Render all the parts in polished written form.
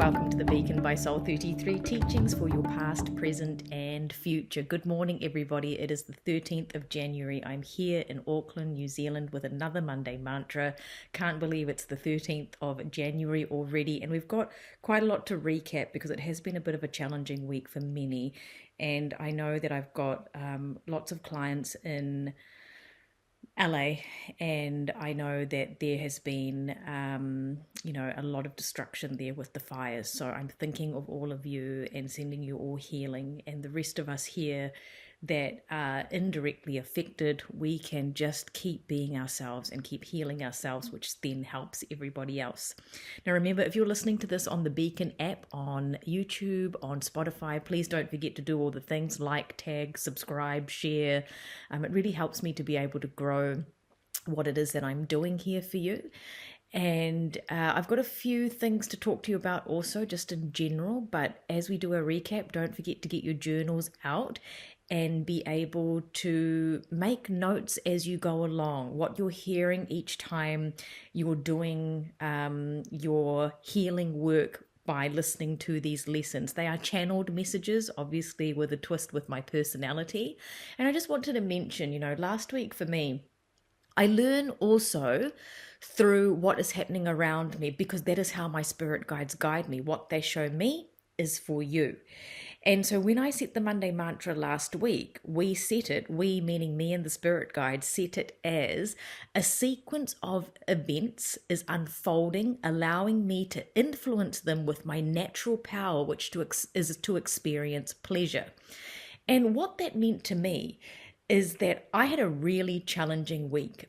Welcome to the Beacon by Soul 33 teachings for your past, present and future. Good morning everybody. It is the 13th of January. I'm here in Auckland, New Zealand with another Monday mantra. Can't believe it's the 13th of January already, and we've got quite a lot to recap because it has been a bit of a challenging week for many, and I know that I've got lots of clients in LA, and I know that there has been a lot of destruction there with the fires. So I'm thinking of all of you and sending you all healing, and the rest of us here that are indirectly affected, we can just keep being ourselves and keep healing ourselves, which then helps everybody else. Now remember, if you're listening to this on the Beacon app, on YouTube, on Spotify, please don't forget to do all the things like tag, subscribe, share. It really helps me to be able to grow what it is that I'm doing here for you. And I've got a few things to talk to you about also, just in general, but as we do a recap, don't forget to get your journals out and be able to make notes as you go along, what you're hearing each time you're doing your healing work by listening to these lessons. They are channeled messages, obviously with a twist with my personality. And I just wanted to mention, last week for me, I learn also through what is happening around me, because that is how my spirit guides guide me. What they show me is for you. And so when I set the Monday mantra last week, we meaning me and the spirit guide, set it as a sequence of events is unfolding, allowing me to influence them with my natural power, which is to experience pleasure. And what that meant to me is that I had a really challenging week,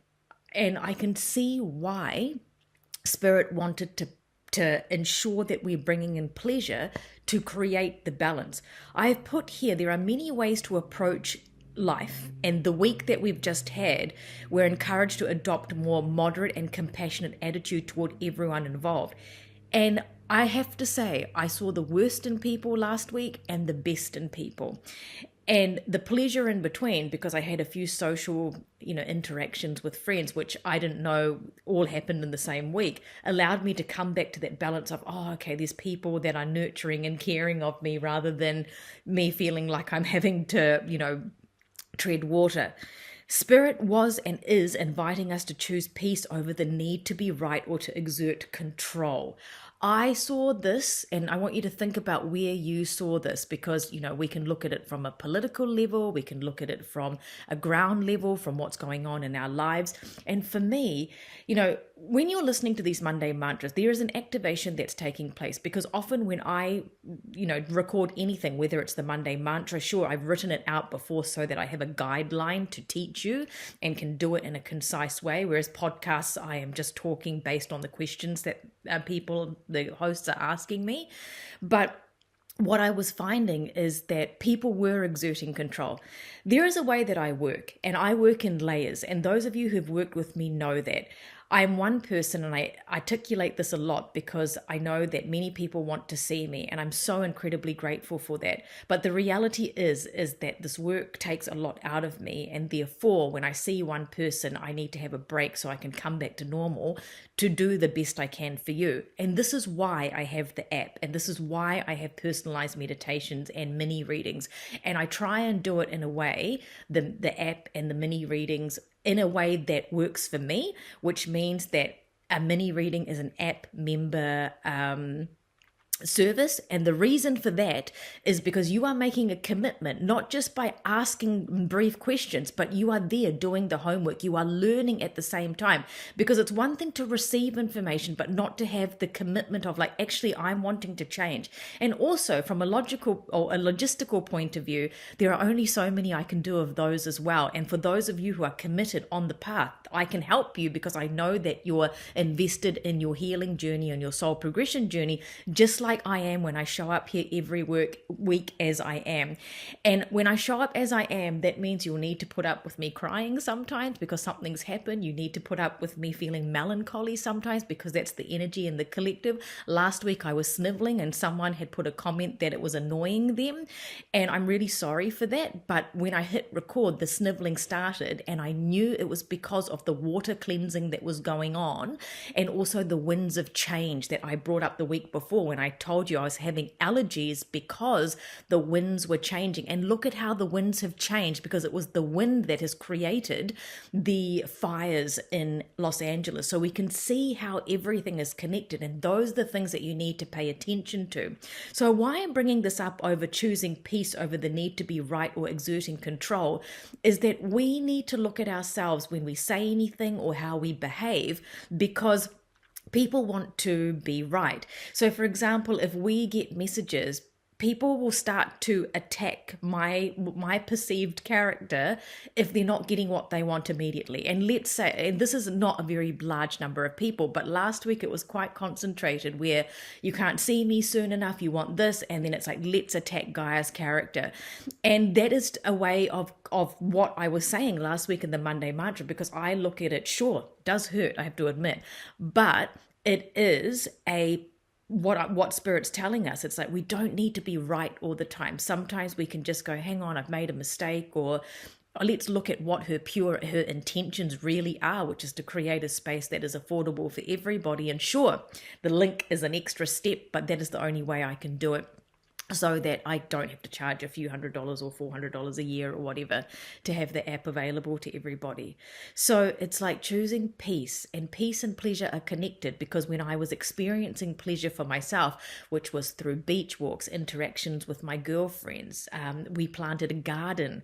and I can see why Spirit wanted to ensure that we're bringing in pleasure to create the balance. I have put here, there are many ways to approach life, and the week that we've just had, we're encouraged to adopt a more moderate and compassionate attitude toward everyone involved. And I have to say, I saw the worst in people last week and the best in people. And the pleasure in between, because I had a few social, interactions with friends, which I didn't know all happened in the same week, allowed me to come back to that balance of, okay, there's people that are nurturing and caring of me rather than me feeling like I'm having to, tread water. Spirit was and is inviting us to choose peace over the need to be right or to exert control. I saw this, and I want you to think about where you saw this, because, we can look at it from a political level, we can look at it from a ground level, from what's going on in our lives. And for me, when you're listening to these Monday mantras, there is an activation that's taking place, because often when I, record anything, whether it's the Monday mantra, sure, I've written it out before so that I have a guideline to teach you and can do it in a concise way. Whereas podcasts, I am just talking based on the questions that the hosts are asking me. But what I was finding is that people were exerting control. There is a way that I work, and I work in layers. And those of you who've worked with me know that I'm one person, and I articulate this a lot because I know that many people want to see me, and I'm so incredibly grateful for that. But the reality is that this work takes a lot out of me, and therefore when I see one person, I need to have a break so I can come back to normal to do the best I can for you. And this is why I have the app, and this is why I have personalized meditations and mini readings. And I try and do it in a way, the app and the mini readings, in a way that works for me, which means that a mini reading is an app member service. And the reason for that is because you are making a commitment, not just by asking brief questions, but you are there doing the homework. You are learning at the same time, because it's one thing to receive information, but not to have the commitment of like, actually, I'm wanting to change. And also from a logical or a logistical point of view, there are only so many I can do of those as well. And for those of you who are committed on the path, I can help you because I know that you're invested in your healing journey and your soul progression journey, just like I am when I show up here every week as I am. And when I show up as I am, that means you'll need to put up with me crying sometimes because something's happened. You need to put up with me feeling melancholy sometimes because that's the energy in the collective. Last week I was sniveling and someone had put a comment that it was annoying them, and I'm really sorry for that. But when I hit record, the sniveling started, and I knew it was because of the water cleansing that was going on, and also the winds of change that I brought up the week before when I told you I was having allergies because the winds were changing. And look at how the winds have changed, because it was the wind that has created the fires in Los Angeles. So we can see how everything is connected, and those are the things that you need to pay attention to. So why I'm bringing this up over choosing peace over the need to be right or exerting control is that we need to look at ourselves when we say anything or how we behave, because people want to be right. So for example, if we get messages, people will start to attack my perceived character if they're not getting what they want immediately. And let's say, and this is not a very large number of people, but last week it was quite concentrated, where you can't see me soon enough, you want this, and then it's like, let's attack Gaia's character. And that is a way of what I was saying last week in the Monday mantra, because I look at it, sure, it does hurt, I have to admit, but it is what Spirit's telling us. It's like, we don't need to be right all the time. Sometimes we can just go, hang on, I've made a mistake, or let's look at what her intentions really are, which is to create a space that is affordable for everybody. And sure, the link is an extra step, but that is the only way I can do it, so that I don't have to charge a few $100s or $400 a year or whatever to have the app available to everybody. So it's like choosing peace, and peace and pleasure are connected, because when I was experiencing pleasure for myself, which was through beach walks, interactions with my girlfriends, we planted a garden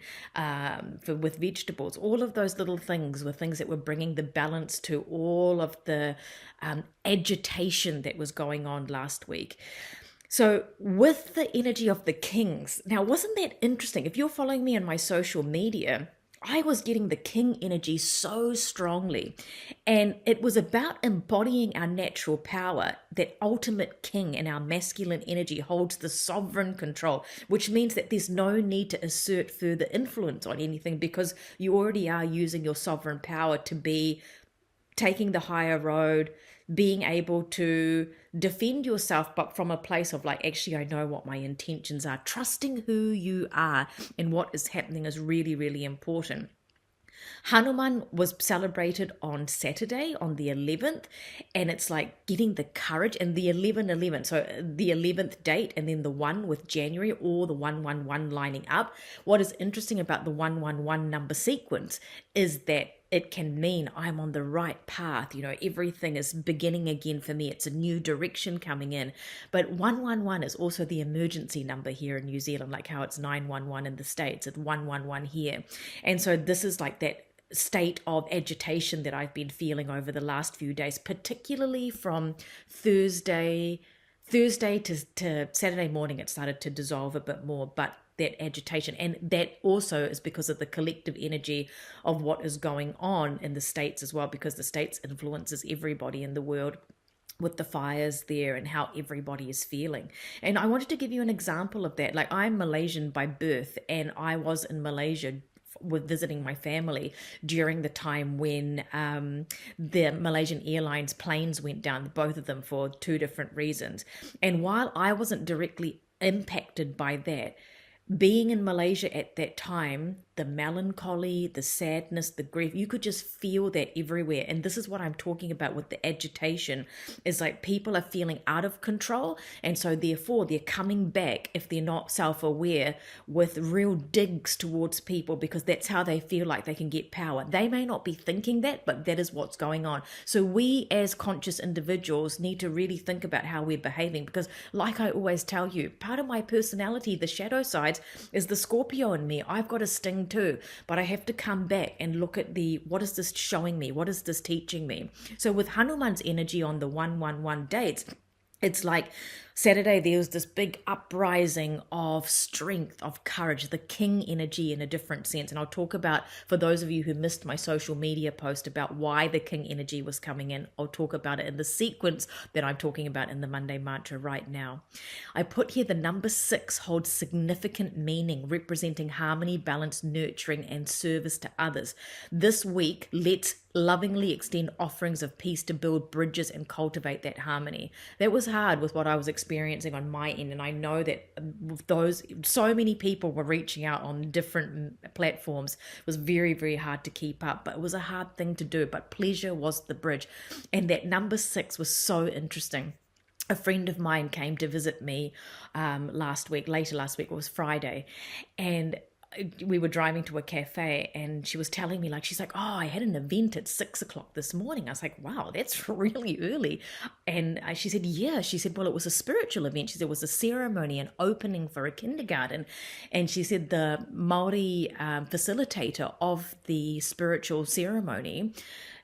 with vegetables, all of those little things were things that were bringing the balance to all of the agitation that was going on last week. So with the energy of the kings, now wasn't that interesting? If you're following me on my social media, I was getting the king energy so strongly, and it was about embodying our natural power. That ultimate king in our masculine energy holds the sovereign control, which means that there's no need to assert further influence on anything, because you already are using your sovereign power to be taking the higher road, being able to defend yourself, but from a place of like, actually, I know what my intentions are. Trusting who you are and what is happening is really, really important. Hanuman was celebrated on Saturday, on the 11th, and it's like getting the courage, and the 11/11, so the 11th date and then the 1 with January, or the 111 lining up. What is interesting about the 111 number sequence is that it can mean I'm on the right path. Everything is beginning again for me. It's a new direction coming in. But 111 is also the emergency number here in New Zealand, like how it's 911 in the States. It's 111 here. And so this is like that state of agitation that I've been feeling over the last few days, particularly from Thursday to Saturday morning. It started to dissolve a bit more, but that agitation, and that also is because of the collective energy of what is going on in the States as well, because the States influences everybody in the world with the fires there and how everybody is feeling. And I wanted to give you an example of that. Like, I'm Malaysian by birth, and I was in Malaysia with visiting my family during the time when the Malaysian Airlines planes went down, both of them for two different reasons. And while I wasn't directly impacted by that, being in Malaysia at that time, the melancholy, the sadness, the grief, you could just feel that everywhere. And this is what I'm talking about with the agitation, is like people are feeling out of control. And so therefore they're coming back, if they're not self-aware, with real digs towards people, because that's how they feel like they can get power. They may not be thinking that, but that is what's going on. So we as conscious individuals need to really think about how we're behaving, because like I always tell you, part of my personality, the shadow sides, is the Scorpio in me. I've got a sting too, but I have to come back and look at what is this showing me? What is this teaching me? So with Hanuman's energy on the 111 dates, it's like Saturday, there was this big uprising of strength, of courage, the king energy in a different sense. And I'll talk about, for those of you who missed my social media post about why the king energy was coming in, I'll talk about it in the sequence that I'm talking about in the Monday mantra right now. I put here the number 6 holds significant meaning, representing harmony, balance, nurturing, and service to others. This week, let's lovingly extend offerings of peace to build bridges and cultivate that harmony. That was hard with what I was experiencing on my end, and I know that so many people were reaching out on different platforms. It was very, very hard to keep up, but it was a hard thing to do. But pleasure was the bridge, and that number 6 was so interesting. a friend of mine came to visit me later last week, it was Friday, and we were driving to a cafe, and she was telling me, like, she's like, oh, I had an event at 6 o'clock this morning. I was like, wow, that's really early. And she said, yeah. She said, well, it was a spiritual event. She said it was a ceremony, an opening for a kindergarten. And she said the Maori facilitator of the spiritual ceremony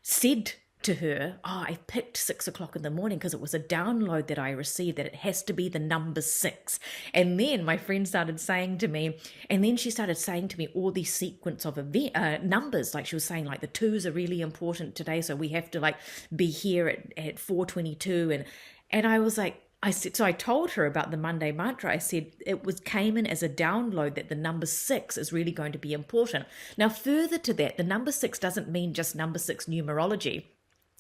said to her, oh, I picked 6 o'clock in the morning because it was a download that I received that it has to be the number 6. And then my friend started saying to me, and then she started saying to me all these sequence of numbers, like she was saying, like the 2s are really important today, so we have to like be here at 4:22, and I was like, so I told her about the Monday mantra. I said came in as a download that the number 6 is really going to be important. Now, further to that, the number 6 doesn't mean just number 6 numerology.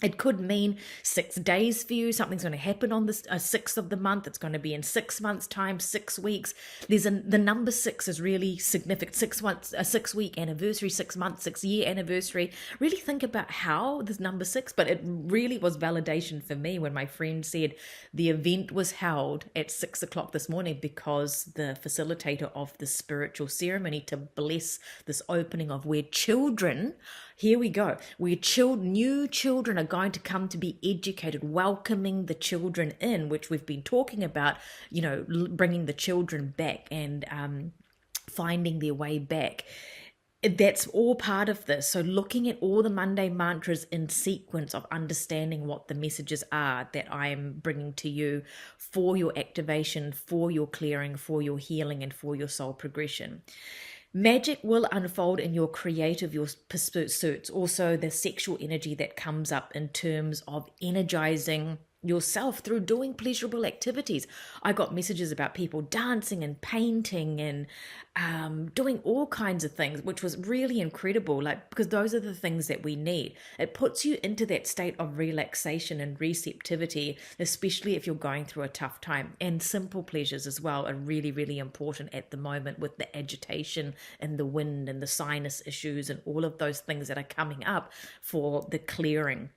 It could mean 6 days for you. Something's going to happen on the 6th of the month. It's going to be in 6 months' time, 6 weeks. The number 6 is really significant. 6 months, a 6-week anniversary, 6 months, 6-year anniversary. Really think about how this number 6. But it really was validation for me when my friend said the event was held at 6 o'clock this morning because the facilitator of the spiritual ceremony to bless this opening of where children. Here we go. Where new children are going to come to be educated, welcoming the children in, which we've been talking about, bringing the children back and finding their way back. That's all part of this. So looking at all the Monday mantras in sequence of understanding what the messages are that I am bringing to you for your activation, for your clearing, for your healing, and for your soul progression. Magic will unfold in your creative, your pursuits, also the sexual energy that comes up in terms of energizing yourself through doing pleasurable activities. I got messages about people dancing and painting and doing all kinds of things, which was really incredible, because those are the things that we need. It puts you into that state of relaxation and receptivity, especially if you're going through a tough time. And simple pleasures as well are really, really important at the moment with the agitation and the wind and the sinus issues and all of those things that are coming up for the clearing.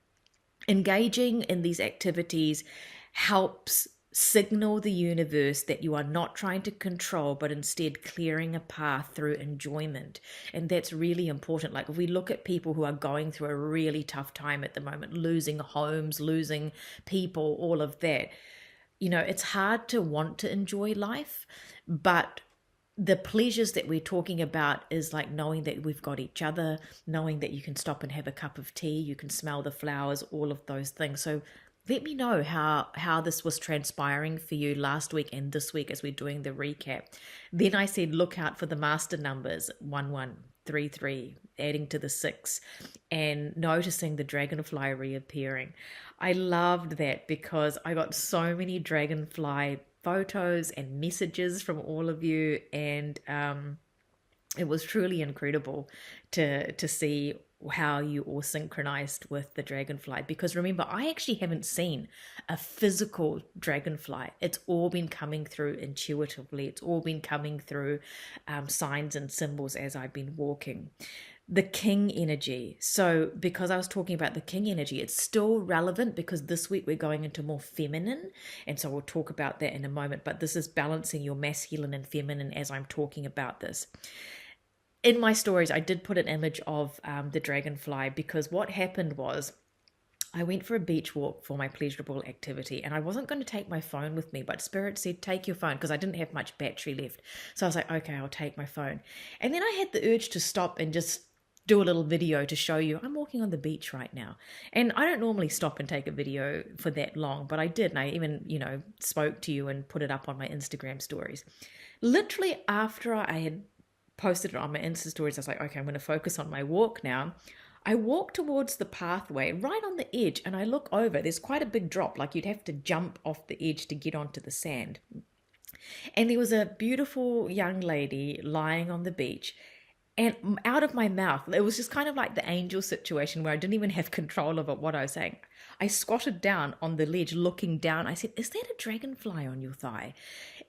Engaging in these activities helps signal the universe that you are not trying to control, but instead clearing a path through enjoyment. And that's really important. Like if we look at people who are going through a really tough time at the moment, losing homes, losing people, all of that, it's hard to want to enjoy life, but the pleasures that we're talking about is like knowing that we've got each other, knowing that you can stop and have a cup of tea, you can smell the flowers, all of those things. So let me know how this was transpiring for you last week and this week as we're doing the recap. Then I said, look out for the master numbers, 1133, adding to the 6, and noticing the dragonfly reappearing. I loved that because I got so many dragonfly photos and messages from all of you, and it was truly incredible to see how you all synchronized with the dragonfly. Because remember, I actually haven't seen a physical dragonfly. It's all been coming through intuitively. It's all been coming through signs and symbols as I've been walking. The king energy. So because I was talking about the king energy, it's still relevant because this week we're going into more feminine. And so we'll talk about that in a moment. But this is balancing your masculine and feminine as I'm talking about this. In my stories, I did put an image of the dragonfly because what happened was I went for a beach walk for my pleasurable activity and I wasn't going to take my phone with me, but Spirit said, take your phone, because I didn't have much battery left. So I was like, okay, I'll take my phone. And then I had the urge to stop and just do a little video to show you I'm walking on the beach right now. And I don't normally stop and take a video for that long, but I did. And I even, spoke to you and put it up on my Instagram stories. Literally after I had posted it on my Insta stories, I was like, okay, I'm going to focus on my walk now. I walk towards the pathway right on the edge and I look over. There's quite a big drop, like you'd have to jump off the edge to get onto the sand. And there was a beautiful young lady lying on the beach. And out of my mouth, it was just kind of like the angel situation where I didn't even have control of what I was saying. I squatted down on the ledge looking down. I said, is that a dragonfly on your thigh?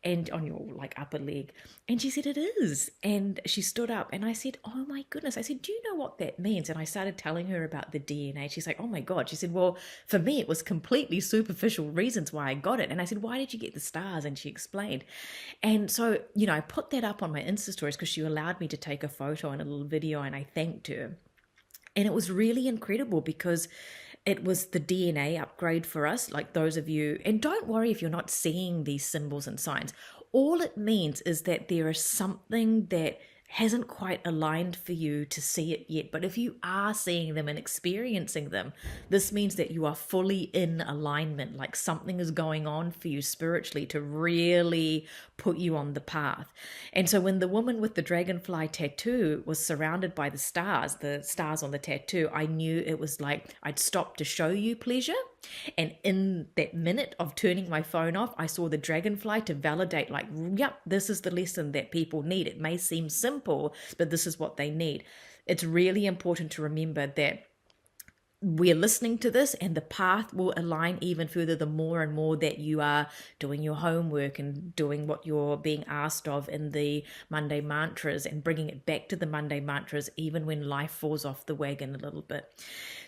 and on your like upper leg. And she said, it is. And she stood up and I said, oh my goodness. I said, do you know what that means? And I started telling her about the DNA. She's like, oh my God. She said, well, for me, it was completely superficial reasons why I got it. And I said, why did you get the stars? And she explained. And so, I put that up on my Insta stories because she allowed me to take a photo and a little video, and I thanked her. And it was really incredible because it was the DNA upgrade for us, like those of you. And don't worry if you're not seeing these symbols and signs. All it means is that there is something that hasn't quite aligned for you to see it yet. But if you are seeing them and experiencing them, this means that you are fully in alignment, like something is going on for you spiritually to really put you on the path. And so when the woman with the dragonfly tattoo was surrounded by the stars on the tattoo, I knew it was like I'd stopped to show you pleasure. And in that minute of turning my phone off, I saw the dragonfly to validate, like, yep, this is the lesson that people need. It may seem simple, but this is what they need. It's really important to remember that we're listening to this, and the path will align even further the more and more that you are doing your homework and doing what you're being asked of in the Monday mantras and bringing it back to the Monday mantras, even when life falls off the wagon a little bit.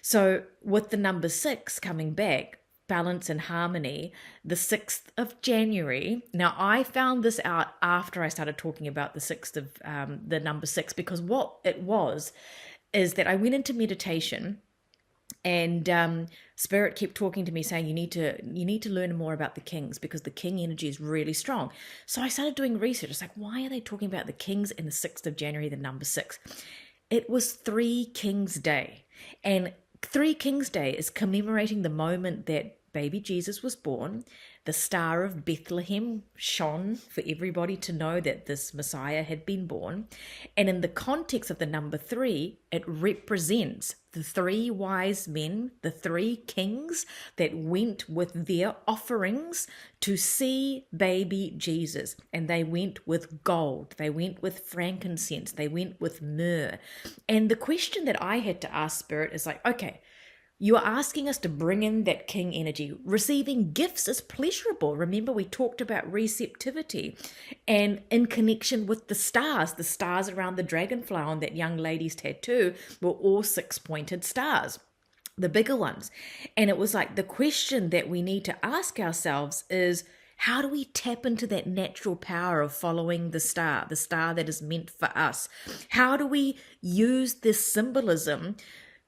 So with the number 6 coming back, balance and harmony, the 6th of January. Now, I found this out after I started talking about the 6th of the number 6, because what it was is that I went into meditation. And Spirit kept talking to me saying, you need to learn more about the kings, because the king energy is really strong. So I started doing research. It's like, why are they talking about the kings in the 6th of January, the number 6? It was Three Kings Day. And Three Kings Day is commemorating the moment that baby Jesus was born. The star of Bethlehem shone for everybody to know that this Messiah had been born. And in the context of the number 3, it represents the 3 wise men, the 3 kings that went with their offerings to see baby Jesus. And they went with gold, they went with frankincense, they went with myrrh. And the question that I had to ask Spirit is like, okay, you are asking us to bring in that king energy. Receiving gifts is pleasurable. Remember, we talked about receptivity, and in connection with the stars around the dragonfly on that young lady's tattoo were all 6-pointed stars, the bigger ones. And it was like the question that we need to ask ourselves is, how do we tap into that natural power of following the star that is meant for us? How do we use this symbolism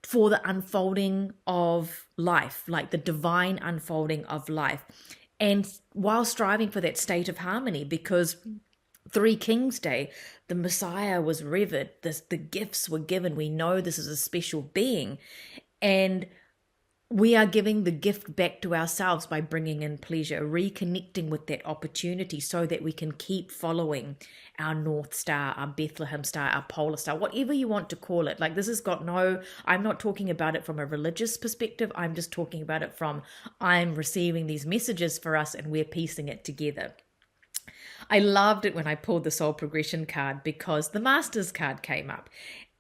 for the unfolding of life, like the divine unfolding of life, and while striving for that state of harmony? Because Three Kings Day, the Messiah was revered, the gifts were given. We know this is a special being, and we are giving the gift back to ourselves by bringing in pleasure, reconnecting with that opportunity so that we can keep following our North Star, our Bethlehem star, our Polar Star, whatever you want to call it. Like, this has got I'm not talking about it from a religious perspective. I'm just talking about it from, I'm receiving these messages for us and we're piecing it together. I loved it when I pulled the Soul Progression card, because the Masters card came up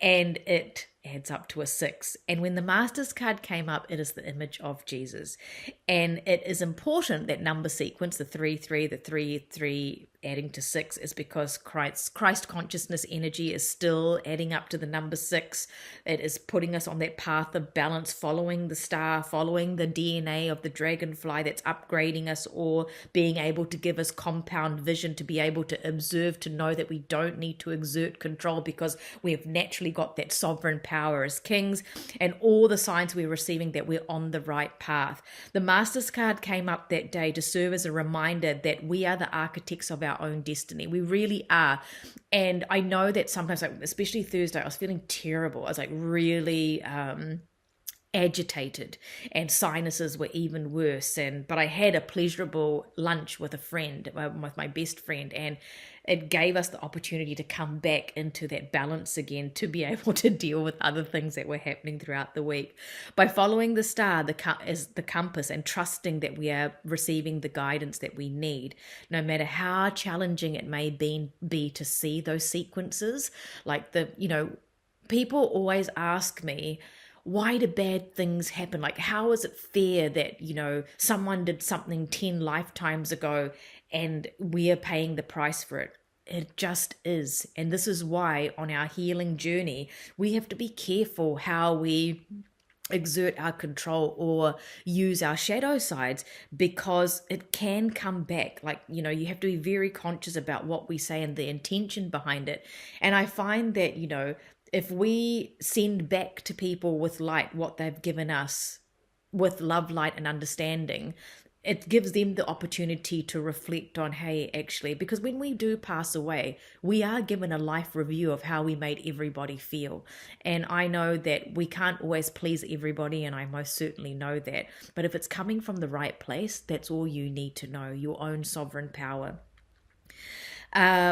and it adds up to a 6. And when the Masters card came up, it is the image of Jesus. And it is important that number sequence, the 3-3, the 3-3 adding to 6, is because Christ consciousness energy is still adding up to the number 6. It is putting us on that path of balance, following the star, following the DNA of the dragonfly that's upgrading us, or being able to give us compound vision to be able to observe, to know that we don't need to exert control because we've naturally got that sovereign power as kings, and all the signs we're receiving that we're on the right path. The Masters card came up that day to serve as a reminder that we are the architects of our own destiny. We really are. And I know that sometimes, like especially Thursday, I was feeling terrible. I was like really agitated, and sinuses were even worse. But I had a pleasurable lunch with a friend, with my best friend, and it gave us the opportunity to come back into that balance again, to be able to deal with other things that were happening throughout the week. By following the star, the compass, and trusting that we are receiving the guidance that we need, no matter how challenging it may be to see those sequences. Like people always ask me, why do bad things happen? Like, how is it fair that, someone did something 10 lifetimes ago and we are paying the price for it? It just is. And this is why on our healing journey, we have to be careful how we exert our control or use our shadow sides, because it can come back. Like, you have to be very conscious about what we say and the intention behind it. And I find that, if we send back to people with light what they've given us, with love, light, and understanding, it gives them the opportunity to reflect on, hey, actually, because when we do pass away, we are given a life review of how we made everybody feel. And I know that we can't always please everybody, and I most certainly know that. But if it's coming from the right place, that's all you need to know, your own sovereign power.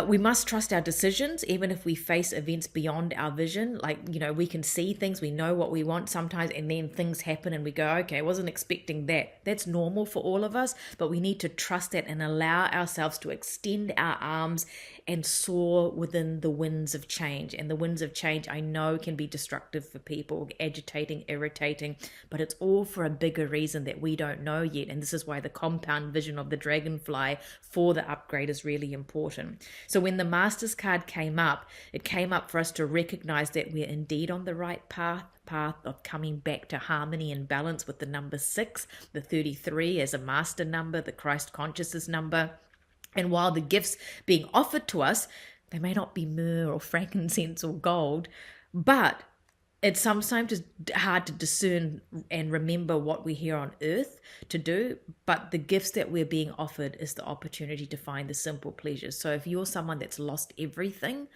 We must trust our decisions, even if we face events beyond our vision. Like, we can see things, we know what we want sometimes, and then things happen and we go, okay, I wasn't expecting that. That's normal for all of us, but we need to trust that and allow ourselves to extend our arms and soar within the winds of change. And the winds of change, I know, can be destructive for people, agitating, irritating, but it's all for a bigger reason that we don't know yet. And this is why the compound vision of the dragonfly for the upgrade is really important. So when the Masters card came up, it came up for us to recognize that we're indeed on the right path of coming back to harmony and balance with the number 6, the 33 as a master number, the Christ consciousness number. And while the gifts being offered to us, they may not be myrrh or frankincense or gold, but it's sometimes just hard to discern and remember what we're here on earth to do. But the gifts that we're being offered is the opportunity to find the simple pleasures. So if you're someone that's lost everything,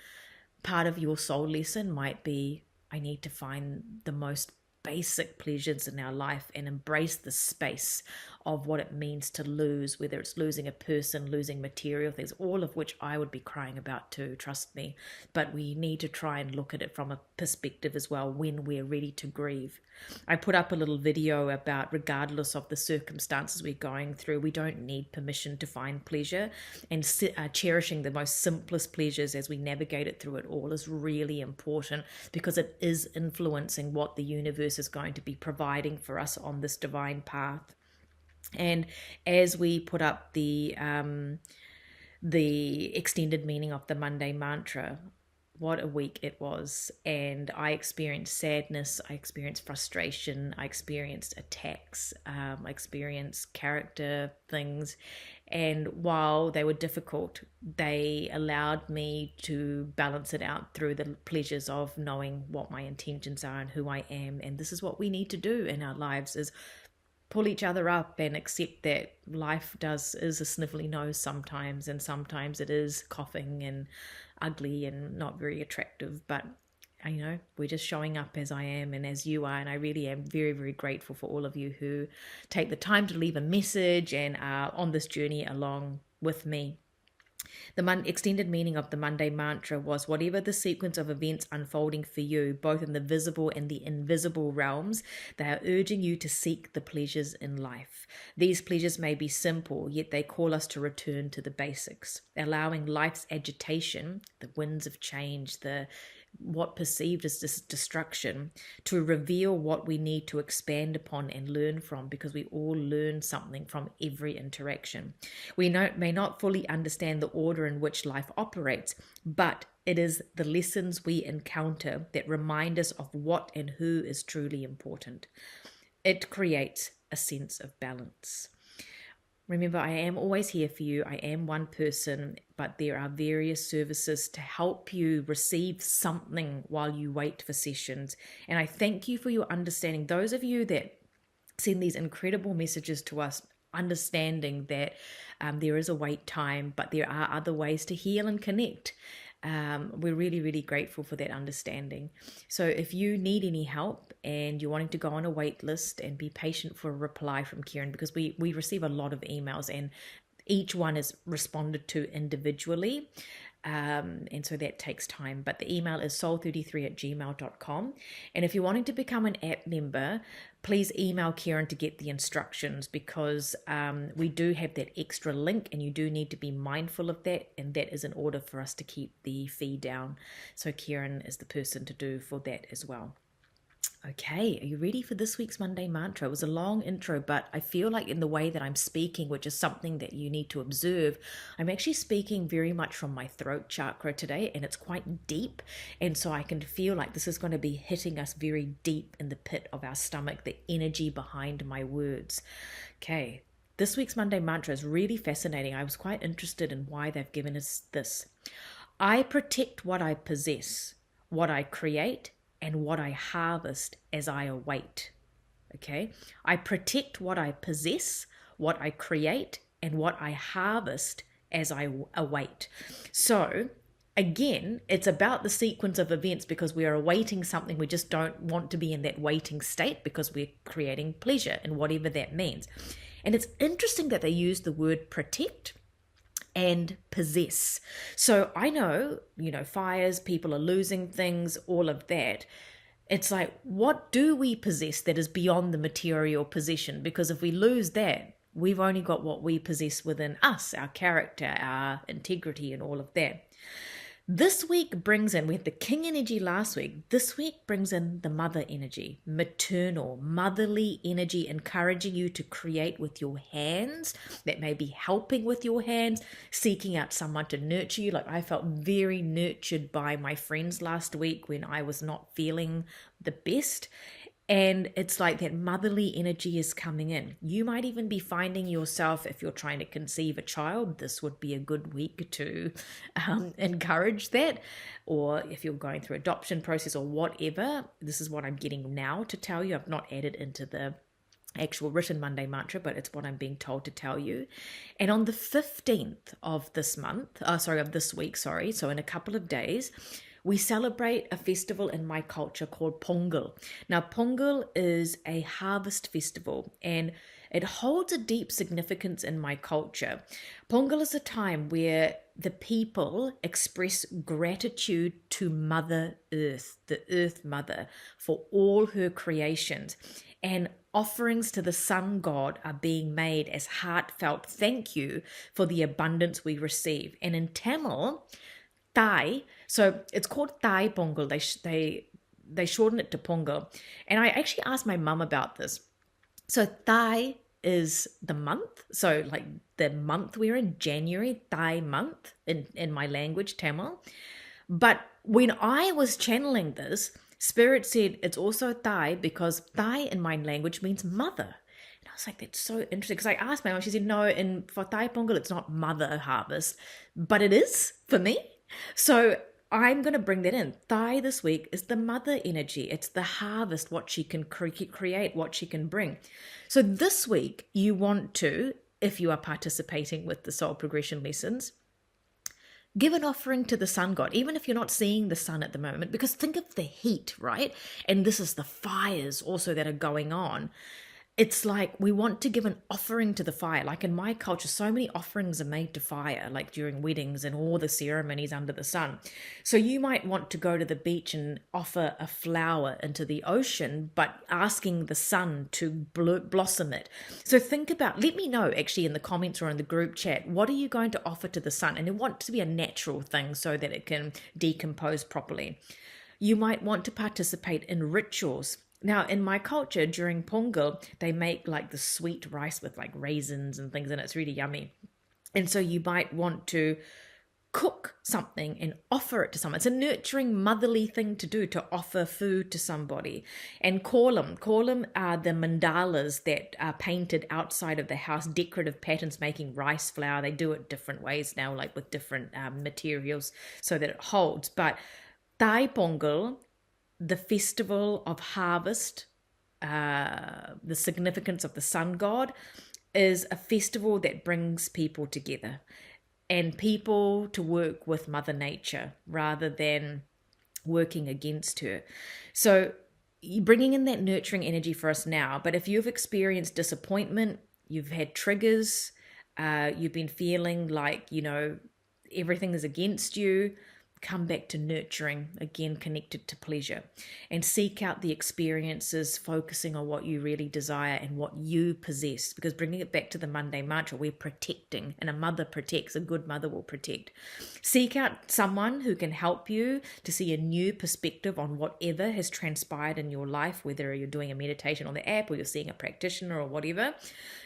part of your soul lesson might be, I need to find the most basic pleasures in our life and embrace the space of what it means to lose, whether it's losing a person, losing material things, all of which I would be crying about too, trust me. But we need to try and look at it from a perspective as well when we're ready to grieve. I put up a little video about, regardless of the circumstances we're going through, we don't need permission to find pleasure, and cherishing the most simplest pleasures as we navigate it through it all is really important, because it is influencing what the universe is going to be providing for us on this divine path. And as we put up the extended meaning of the Monday mantra, what a week it was. And I experienced sadness, I experienced frustration, I experienced attacks, I experienced character things. And while they were difficult, they allowed me to balance it out through the pleasures of knowing what my intentions are and who I am. And this is what we need to do in our lives, is pull each other up and accept that life is a sniffly nose sometimes, and sometimes it is coughing and ugly and not very attractive. But we're just showing up as I am and as you are, and I really am very, very grateful for all of you who take the time to leave a message and are on this journey along with me. The extended meaning of the Monday mantra was, whatever the sequence of events unfolding for you, both in the visible and the invisible realms, they are urging you to seek the pleasures in life. These pleasures may be simple, yet they call us to return to the basics, allowing life's agitation, the winds of change, what perceived as destruction, to reveal what we need to expand upon and learn from, because we all learn something from every interaction. We may not fully understand the order in which life operates, but it is the lessons we encounter that remind us of what and who is truly important. It creates a sense of balance. Remember, I am always here for you. I am one person, but there are various services to help you receive something while you wait for sessions. And I thank you for your understanding. Those of you that send these incredible messages to us, understanding that there is a wait time, but there are other ways to heal and connect. We're really, really grateful for that understanding. So if you need any help and you're wanting to go on a wait list, and be patient for a reply from Kieran, because we receive a lot of emails and each one is responded to individually. And so that takes time, but the email is soul33@gmail.com. And if you're wanting to become an app member, please email Kieran to get the instructions, because we do have that extra link and you do need to be mindful of that, and that is in order for us to keep the fee down. So Kieran is the person to do for that as well. Okay, are you ready for this week's Monday mantra? It was a long intro, but I feel like in the way that I'm speaking, which is something that you need to observe, I'm actually speaking very much from my throat chakra today, and it's quite deep. And so I can feel like this is going to be hitting us very deep in the pit of our stomach, the energy behind my words. Okay, this week's Monday mantra is really fascinating. I was quite interested in why they've given us this. I protect what I possess, what I create, and what I harvest as I await. Okay? I protect what I possess, what I create, and what I harvest as I await. So, again, it's about the sequence of events because we are awaiting something. We just don't want to be in that waiting state because we're creating pleasure and whatever that means. And it's interesting that they use the word protect and possess. So I know, fires, people are losing things, all of that. It's like, what do we possess that is beyond the material possession? Because if we lose that, we've only got what we possess within us, our character, our integrity, and all of that. This week brings in, we had the king energy last week. This week brings in the mother energy, maternal, motherly energy, encouraging you to create with your hands. That may be helping with your hands, seeking out someone to nurture you. Like I felt very nurtured by my friends last week when I was not feeling the best. And it's like that motherly energy is coming in. You might even be finding yourself, if you're trying to conceive a child, this would be a good week to encourage that. Or if you're going through adoption process or whatever, this is what I'm getting now to tell you. I've not added into the actual written Monday mantra, but it's what I'm being told to tell you. And on the 15th of this week, so in a couple of days, we celebrate a festival in my culture called Pongal. Now, Pongal is a harvest festival and it holds a deep significance in my culture. Pongal is a time where the people express gratitude to Mother Earth, the Earth Mother, for all her creations. And offerings to the sun god are being made as heartfelt thank you for the abundance we receive. And in Tamil, Thai, so it's called Thai Pongal. They shorten it to Pongal. And I actually asked my mum about this. So Thai is the month. So like the month we're in, January, Thai month in my language, Tamil. But when I was channeling this, Spirit said it's also Thai because Thai in my language means mother. And I was like, that's so interesting. Because I asked my mum, she said, no, for Thai Pongal, it's not mother harvest, but it is for me. So I'm going to bring that in. Thai this week is the mother energy. It's the harvest, what she can create, what she can bring. So this week you want to, if you are participating with the soul progression lessons, give an offering to the sun god, even if you're not seeing the sun at the moment, because think of the heat, right? And this is the fires also that are going on. It's like we want to give an offering to the fire. Like in my culture, so many offerings are made to fire, like during weddings and all the ceremonies under the sun. So you might want to go to the beach and offer a flower into the ocean, but asking the sun to blossom it. So think about, let me know actually in the comments or in the group chat, what are you going to offer to the sun? And you want it to be a natural thing so that it can decompose properly. You might want to participate in rituals. Now, in my culture, during Pongal, they make like the sweet rice with like raisins and things, and it's really yummy. And so you might want to cook something and offer it to someone. It's a nurturing, motherly thing to do, to offer food to somebody. And kolam are the mandalas that are painted outside of the house, decorative patterns making rice flour. They do it different ways now, like with different materials so that it holds. But Thai Pongal, the festival of harvest, the significance of the sun god, is a festival that brings people together and people to work with Mother Nature rather than working against her. So bringing in that nurturing energy for us now. But if you've experienced disappointment, you've had triggers, you've been feeling like, everything is against you, come back to nurturing, again connected to pleasure, and seek out the experiences focusing on what you really desire and what you possess. Because bringing it back to the Monday mantra, we're protecting, and a mother protects, a good mother will protect. Seek out someone who can help you to see a new perspective on whatever has transpired in your life, whether you're doing a meditation on the app or you're seeing a practitioner or whatever.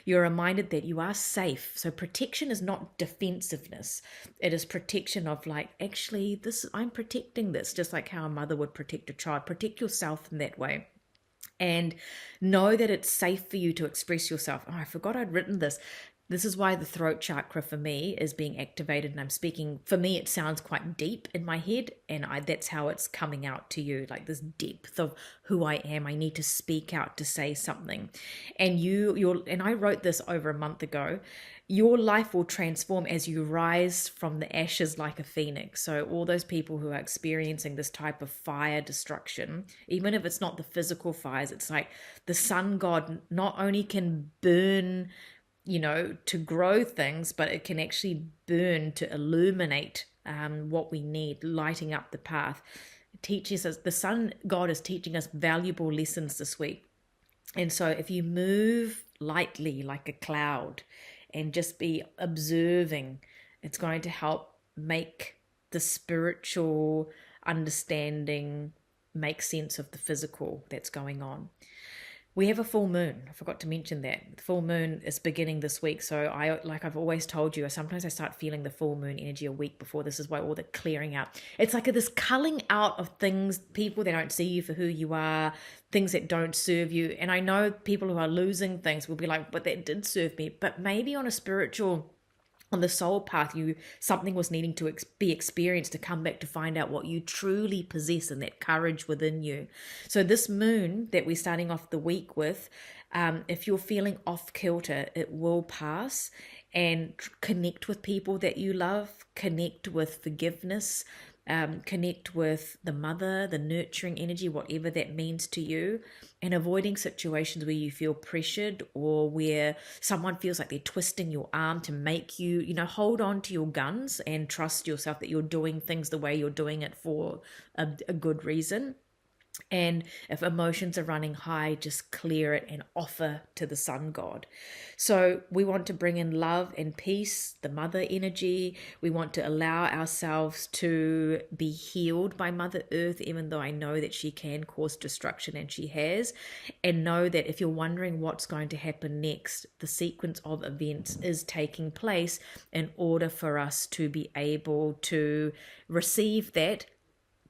You're reminded that you are safe. So protection is not defensiveness. It is protection of like, actually, this, I'm protecting this, just like how a mother would protect a child. Protect yourself in that way. And know that it's safe for you to express yourself. Oh, I forgot I'd written this. This is why the throat chakra for me is being activated, and I'm speaking. For me, it sounds quite deep in my head, and that's how it's coming out to you, like this depth of who I am. I need to speak out to say something. And and I wrote this over a month ago. Your life will transform as you rise from the ashes like a phoenix. So all those people who are experiencing this type of fire destruction, even if it's not the physical fires, it's like the sun god not only can burn, to grow things, but it can actually burn to illuminate what we need, lighting up the path. It teaches us, the sun god is teaching us valuable lessons this week. And so if you move lightly like a cloud and just be observing, it's going to help make the spiritual understanding make sense of the physical that's going on. We have a full moon. I forgot to mention that. The full moon is beginning this week. So I've always told you, sometimes I start feeling the full moon energy a week before. This is why all the clearing out. It's like this culling out of things, people that don't see you for who you are, things that don't serve you. And I know people who are losing things will be like, but that did serve me. But maybe on a spiritual, on the soul path, something was needing to be experienced to come back to find out what you truly possess and that courage within you. So this moon that we're starting off the week with, if you're feeling off kilter, it will pass. And connect with people that you love, connect with forgiveness, connect with the mother, the nurturing energy, whatever that means to you, and avoiding situations where you feel pressured or where someone feels like they're twisting your arm to make you, hold on to your guns and trust yourself that you're doing things the way you're doing it for a good reason. And if emotions are running high, just clear it and offer to the sun god. So we want to bring in love and peace, the mother energy. We want to allow ourselves to be healed by Mother Earth, even though I know that she can cause destruction, and she has. And know that if you're wondering what's going to happen next, the sequence of events is taking place in order for us to be able to receive that,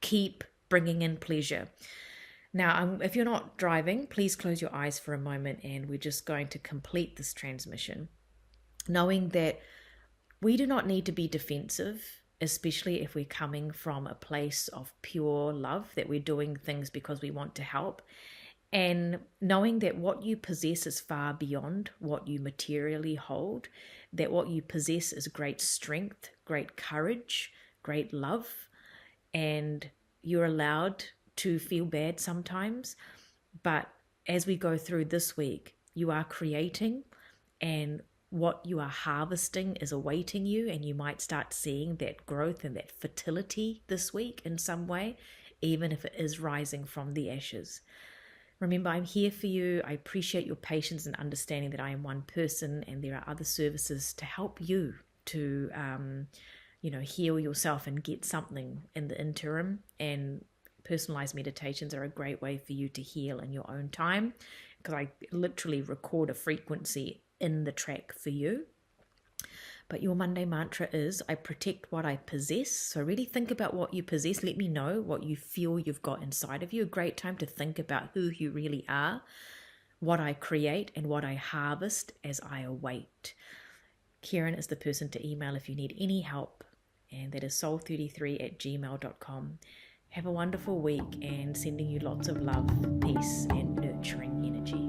keep bringing in pleasure. Now, if you're not driving, please close your eyes for a moment, and we're just going to complete this transmission, knowing that we do not need to be defensive, especially if we're coming from a place of pure love, that we're doing things because we want to help, and knowing that what you possess is far beyond what you materially hold, that what you possess is great strength, great courage, great love, and you're allowed to feel bad sometimes, but as we go through this week, you are creating, and what you are harvesting is awaiting you, and you might start seeing that growth and that fertility this week in some way, even if it is rising from the ashes. Remember, I'm here for you. I appreciate your patience and understanding that I am one person, and there are other services to help you to heal yourself and get something in the interim. And personalized meditations are a great way for you to heal in your own time, because I literally record a frequency in the track for you. But your Monday mantra is, I protect what I possess. So really think about what you possess. Let me know what you feel you've got inside of you. A great time to think about who you really are, what I create, and what I harvest as I await. Kieran is the person to email if you need any help, and that is soul33@gmail.com. Have a wonderful week, and sending you lots of love, peace, and nurturing energy.